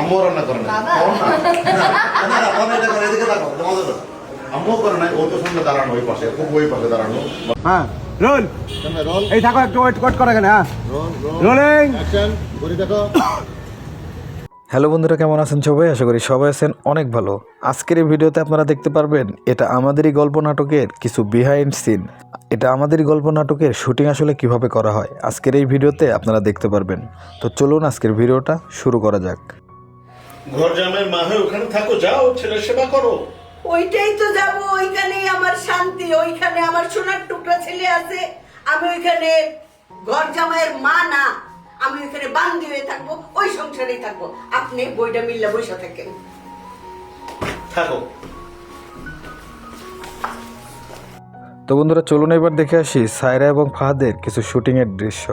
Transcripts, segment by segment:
আম্মু রান্না করে না এদিকে থাকো মজা করো আম্মু করে নাই ও তো সামনে দাঁড়ানো ওই পাশে খুব ওই পাশে দাঁড়ানো হ্যাঁ রোল রোল এই থাকো একটু ওয়েট করো এখানে হ্যাঁ রোলিং অ্যাকশন ঘুরি দেখো হ্যালো বন্ধুরা, কেমন আছেন সবাই? আশা করি সবাই আছেন অনেক ভালো। আজকের এই ভিডিওতে আপনারা দেখতে পারবেন এটা আমাদেরই গল্প নাটকের কিছু বিহাইন্ড সিন। এটা আমাদেরই গল্প নাটকের শুটিং আসলে কিভাবে করা হয় আজকের এই ভিডিওতে আপনারা দেখতে পারবেন। তো চলুন আজকের ভিডিওটা শুরু করা যাক। ঘর জামাইয়ের মা হয়ে ওখানে থাকো, যাও ছেলের সেবা করো। ওইটাই তো যাবো, ওইখানেই আমার শান্তি, ওইখানে আমার সোনার টুকরা ছেলে আছে। আমি ওইখানে ঘর জামাইয়ের মা না, আমি ওইখানে বান্দি হয়ে থাকবো, ওই সংসারেই থাকবো। আপনি বইটা মিল্লা বসে থাকেন থাকো। তো বন্ধুরা চলুন এবার দেখে আসি সায়রা এবং ফাহাদের কিছু শুটিং এর দৃশ্য।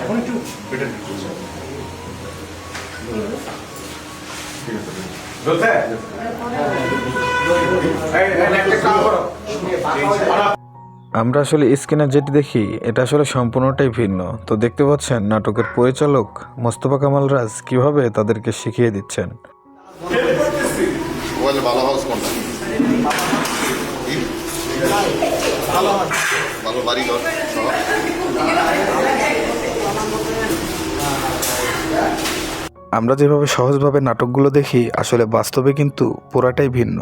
এখন একটু বেটার আমরা আসলে স্ক্রিনে যেটি দেখি এটা আসলে সম্পূর্ণটাই ভিন্ন। তো দেখতে পাচ্ছেন নাটকের পরিচালক মোস্তফা কামাল রাজ কিভাবে তাদেরকে শিখিয়ে দিচ্ছেন। ভালো হাউস কোনটা? ভালো বাড়ি ঘর আমরা যেভাবে সহজভাবে নাটকগুলো দেখি আসলে বাস্তবে কিন্তু পুরাটাই ভিন্ন।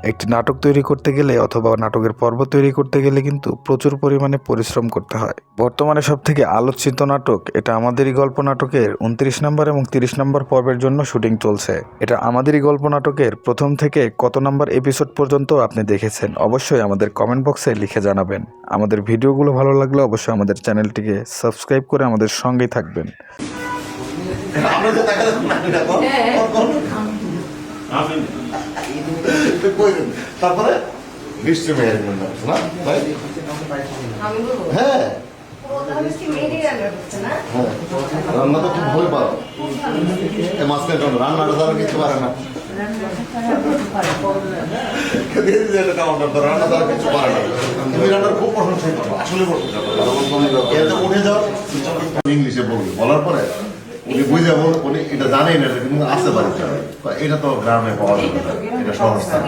একটি নাটক তৈরি করতে গেলে অথবা নাটকের পর্ব তৈরি করতে গেলে কিন্তু প্রচুর পরিমাণে পরিশ্রম করতে হয়। বর্তমানে সবথেকে আলোচিত নাটক এটা আমাদেরই গল্প নাটকের 29 নম্বর এবং 30 নম্বর পর্বের জন্য শুটিং চলছে। এটা আমাদেরই গল্প নাটকের প্রথম থেকে কত নম্বর এপিসোড পর্যন্ত আপনি দেখেছেন অবশ্যই আমাদের কমেন্ট বক্সে লিখে জানাবেন। আমাদের ভিডিওগুলো ভালো লাগলে অবশ্যই আমাদের চ্যানেলটিকে সাবস্ক্রাইব করে আমাদের সঙ্গেই থাকবেন। তারপরে বৃষ্টি মেয়ের না ভাই হ্যাঁ রান্না তো খুব ভয় পারো মাঝখানে জন্য রান্নাটা তারা কিছু পারে না রান্না তারা কিছু পারে না তুমি রান্নার খুব প্রশংসা করো আসলে উঠে যাও ইংলিশে বলবে বলার পরে উনি বুঝে উনি এটা জানেন এটা কিন্তু আসতে পারে এটা তো গ্রামে পাওয়া যাবে না এটা শহর স্থান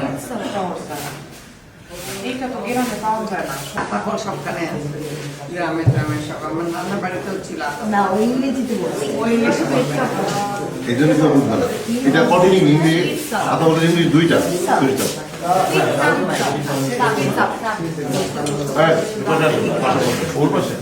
এইটা তো গ্রামে পাওয়া যায় না, এখন সবখানে আছে গ্রামে গ্রামে সব। আমার নানার বাড়িতেও ছিল না, ওই ইংরেজিতে বলছি। ওই ইংলিশে এই জন্য তো বুঝবে না এটা কঠিন ইংলিশ কথা বলে ইংলিশ দুইটা হ্যাঁ ওর পাশে